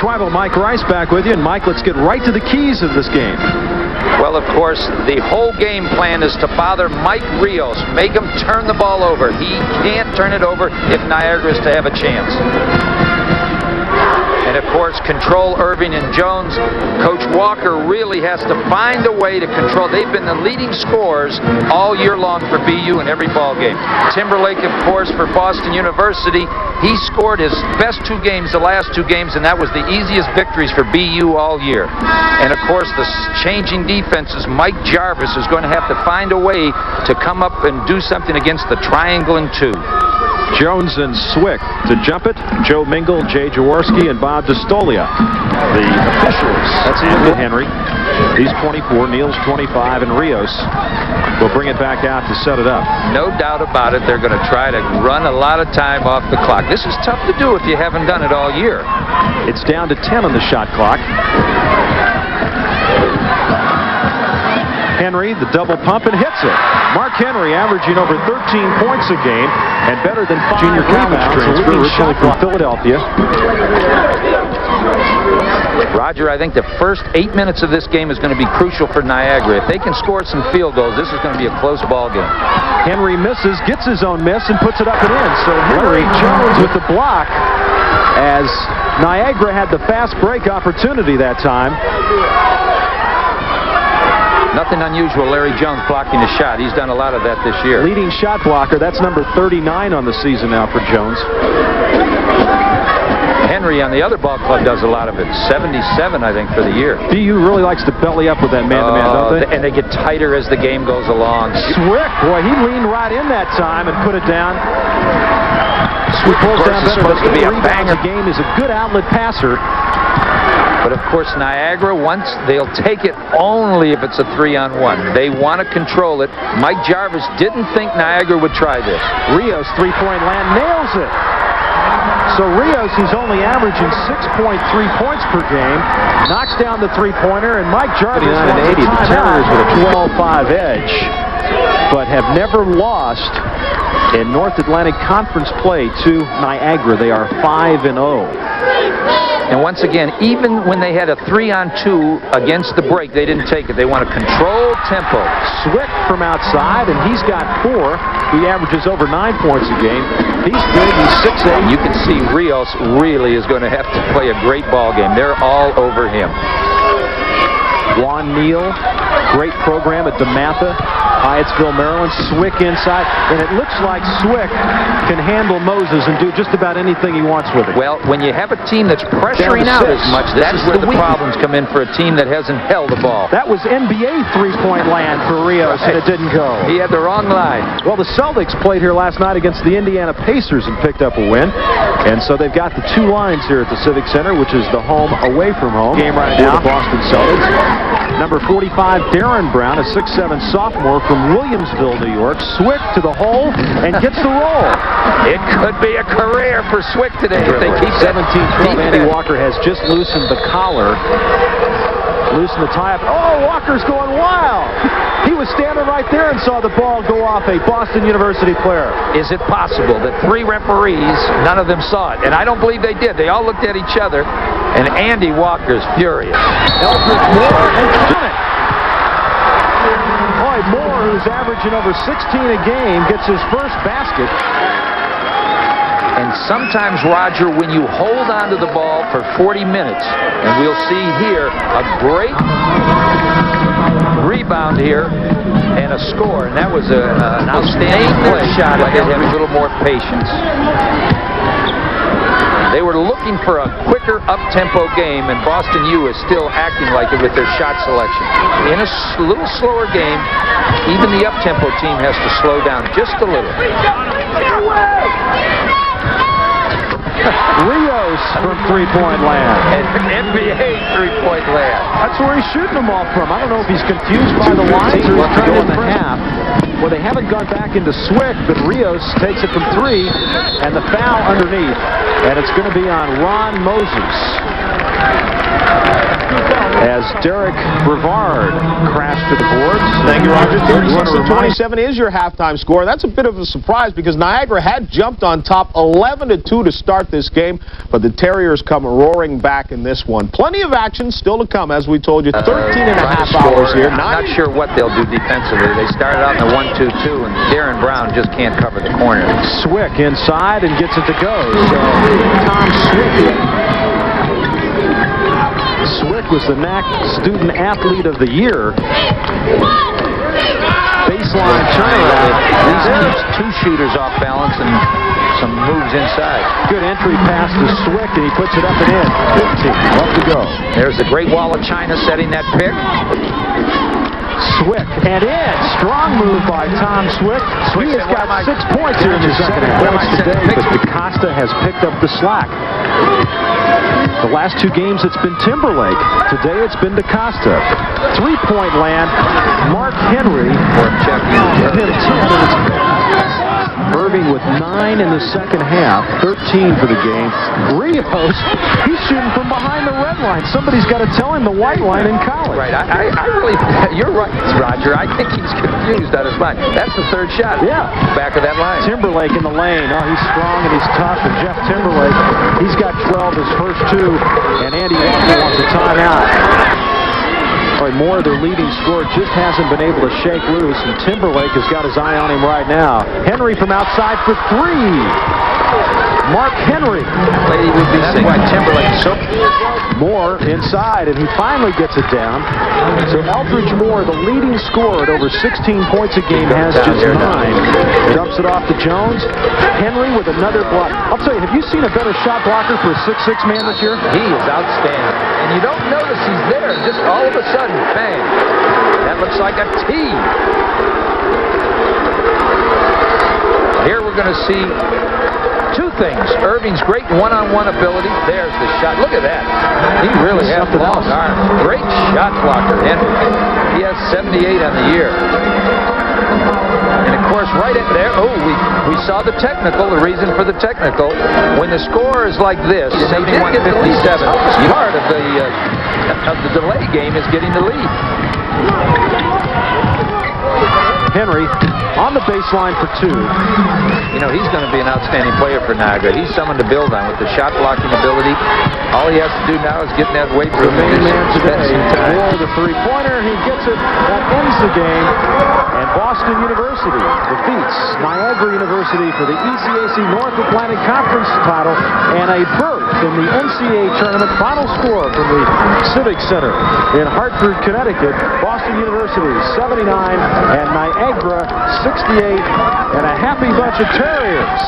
Tribal Mike Rice back with you. And Mike, let's get right to the keys of this game. Well, of course, the whole game plan is to bother Mike Rios. Make him turn the ball over. He can't turn it over if Niagara is to have a chance. And, of course, control Irving and Jones. Coach Walker really has to find a way to control. They've been the leading scorers all year long for BU in every ball game. Timberlake, of course, for Boston University. He scored his best 2 games, the last 2 games, and that was the easiest victories for BU all year. And, of course, the changing defenses, Mike Jarvis is going to have to find a way to come up and do something against the triangle and 2. Jones and Swick to jump it. Joe Mingle, Jay Jaworski, and Bob DeStolia. The officials. That's it. Henry. He's 24. Neal's 25. And Rios will bring it back out to set it up. No doubt about it. They're going to try to run a lot of time off the clock. This is tough to do if you haven't done it all year. It's down to 10 on the shot clock. Henry, the double pump, and hits it. Mark Henry averaging over 13 points a game and better than 5 junior college transfer originally from Philadelphia. Roger, I think the first 8 minutes of this game is going to be crucial for Niagara. If they can score some field goals, this is going to be a close ball game. Henry misses, gets his own miss, and puts it up and in. So Henry Jones with the block as Niagara had the fast break opportunity that time. Nothing unusual, Larry Jones blocking a shot. He's done a lot of that this year. Leading shot blocker, that's number 39 on the season now for Jones. Henry on the other ball club does a lot of it. 77, I think, for the year. BU really likes to belly up with that man-to-man, don't they? And they get tighter as the game goes along. Swick, boy, he leaned right in that time and put it down. Swick pulls down better. Supposed to be a banger. The game is a good outlet passer. But, of course, Niagara, they'll take it only if it's a 3-on-1. They want to control it. Mike Jarvis didn't think Niagara would try this. Rios, three-point land, nails it. So Rios, who's only averaging 6.3 points per game, knocks down the three-pointer, and Mike Jarvis wants a timeout. The Terriers with a 12-5 edge, but have never lost in North Atlantic Conference play to Niagara. They are 5-0. And once again, even when they had a 3-on-2 against the break, they didn't take it. They want to control tempo. Swick from outside, and he's got 4. He averages over 9 points a game. He's big. He's 6'8". You can see Rios really is going to have to play a great ball game. They're all over him. Juan Neal, great program at DeMatha, Hyattsville, Maryland. Swick inside, and it looks like Swick can handle Moses and do just about anything he wants with it. Well, when you have a team that's pressuring out as much, that's where the problems come in for a team that hasn't held the ball. That was NBA three-point land for Rios, and it didn't go. He had the wrong line. Well, the Celtics played here last night against the Indiana Pacers and picked up a win. And so they've got the 2 lines here at the Civic Center, which is the home away from home game right now. The Boston Celtics. Number 45, Darren Brown, a 6'7" sophomore from Williamsville, New York. Swick to the hole and gets the roll. It could be a career for Swick today if they keep 17-12. Andy Walker has just loosened the collar. Loosen the tie-up. Oh, Walker's going wild. He was standing right there and saw the ball go off a Boston University player. Is it possible that 3 referees, none of them saw it? And I don't believe they did. They all looked at each other, and Andy Walker's furious. Eldridge Moore has done it. Boy, Moore, who's averaging over 16 a game, gets his first basket. And sometimes, Roger, when you hold on to the ball for 40 minutes, and we'll see here a great rebound here and a score, and that was an outstanding play shot. They had a little more patience. They were looking for a quicker up-tempo game, and Boston U is still acting like it with their shot selection. In a little slower game, even the up-tempo team has to slow down just a little. Rios from three-point land. And NBA three-point land. That's where he's shooting them all from. I don't know if he's confused by the lines or he's trying to go in the half. Well, they haven't gone back into Swick, but Rios takes it from 3, and the foul underneath. And it's going to be on Ron Moses. as Derek Brevard crashed to the boards. Thank you, Roger. 36-27 is your halftime score. That's a bit of a surprise because Niagara had jumped on top 11-2 to start this game, but the Terriers come roaring back in this one. Plenty of action still to come, as we told you. 13 and a half hours here. I'm not sure what they'll do defensively. They started out in the 1-2-2, and Darren Brown just can't cover the corner. Swick inside and gets it to go. So Tom Swick was the NAC Student Athlete of the Year. Baseline turnaround. These keeps two shooters off balance and some moves inside. Good entry pass to Swick, and he puts it up and in. 15 left to go. There's the Great Wall of China setting that pick. Swick and in. Strong move by Tom Swick. He has got 6 points here in the second half today, but DaCosta has picked up the slack. The last 2 games it's been Timberlake. Today it's been DaCosta. 3-point land. Mark Henry. Irving with 9 in the second half, 13 for the game. Rios, he's shooting from behind the red line. Somebody's got to tell him the white line in college. Right, I really, you're right, Roger. I think he's confused on his mind. That's the third shot. Yeah. Back of that line. Timberlake in the lane. Oh, he's strong and he's tough. And Jeff Timberlake, he's got 12 his first 2. And Andy Walker wants a timeout. Moore, their leading scorer, just hasn't been able to shake loose, and Timberlake has got his eye on him right now. Henry from outside for 3. Mark Henry. Lady would be that's why Timberlake so. Moore inside, and he finally gets it down. So Eldridge Moore, the leading scorer at over 16 points a game, has just 9. Dumps it off to Jones. Henry with another block. I'll tell you, have you seen a better shot blocker for a 6'6" man this year? He is outstanding. And you don't notice he's there. Just all of a sudden, bang. That looks like a T. Here we're going to see 2 things. Irving's great one-on-one ability. There's the shot. Look at that. He really has long arms. Great shot blocker, Henry. He has 78 on the year. And of course, right at there, we saw the technical, the reason for the technical. When the score is like this, 71-57, part of the delay game is getting the lead. Henry on the baseline for 2. You know, he's going to be an outstanding player for Niagara. He's someone to build on with the shot blocking ability. All he has to do now is get in that weight room and man today. time. The 3-pointer, he gets it. That ends the game. And Boston University defeats Niagara University for the ECAC North Atlantic Conference title and a berth in the NCAA tournament. Final score from the Civic Center in Hartford, Connecticut. Boston University 79 and Niagara 68, and a happy bunch of Terriers.